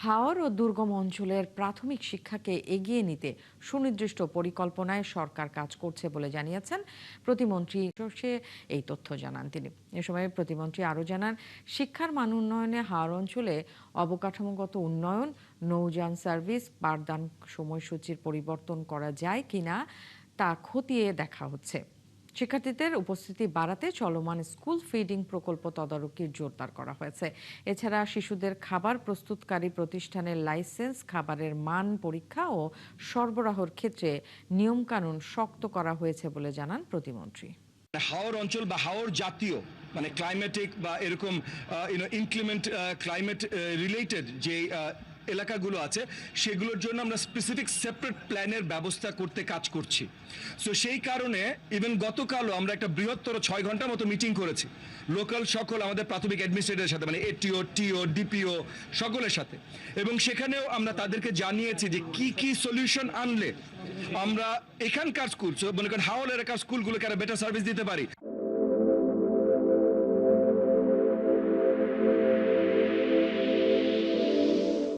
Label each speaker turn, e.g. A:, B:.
A: হাওর ও দুর্গম অঞ্চলের প্রাথমিক শিক্ষাকে এগিয়ে নিতে সুনির্দিষ্ট পরিকল্পনায় সরকার কাজ করছে বলে জানিয়েছেন প্রতিমন্ত্রী। এই তথ্য জানান তিনি। এ সময় প্রতিমন্ত্রী আরও জানান, শিক্ষার মান উন্নয়নে হাওর অঞ্চলে অবকাঠামোগত উন্নয়ন, নৌযান সার্ভিস, পাঠদান সময়সূচির পরিবর্তন করা যায় কিনা তা খতিয়ে দেখা হচ্ছে। শিক্ষার্থীদের উপস্থিতি বাড়াতে চলমান স্কুল ফিডিং প্রকল্প তদারকির জোরদার করা হয়েছে। এছাড়া শিশুদের খাবার প্রস্তুতকারী প্রতিষ্ঠানের লাইসেন্স, খাবারের মান পরীক্ষা ও সরবরাহের ক্ষেত্রে নিয়মকানুন শক্ত করা হয়েছে বলে জানান প্রতিমন্ত্রী।
B: হাওর অঞ্চল বা হাওর জাতীয় ক্লাইমেটিক বা এরকম ইনক্লিমেন্ট ক্লাইমেট রিলেটেড যে এলাকাগুলো আছে সেগুলোর জন্য আমরা স্পেসিফিক সেপারেট প্ল্যানের ব্যবস্থা করতে কাজ করছি। সো সেই কারণে ইভেন গতকালও আমরা একটা বৃহত্তর 6 ঘন্টা মতো মিটিং করেছি লোকাল সকল আমাদের প্রাথমিক অ্যাডমিনিস্ট্রেটরের সাথে, মানে এটিও, টিও, ডিপিও সকলের সাথে, এবং সেখানেও আমরা তাদেরকে জানিয়েছি যে কি কি সলিউশন আনলে আমরা এখানকার স্কুল, মনে করেন হাওর এলাকার স্কুলগুলোকে আরো বেটার সার্ভিস দিতে পারি।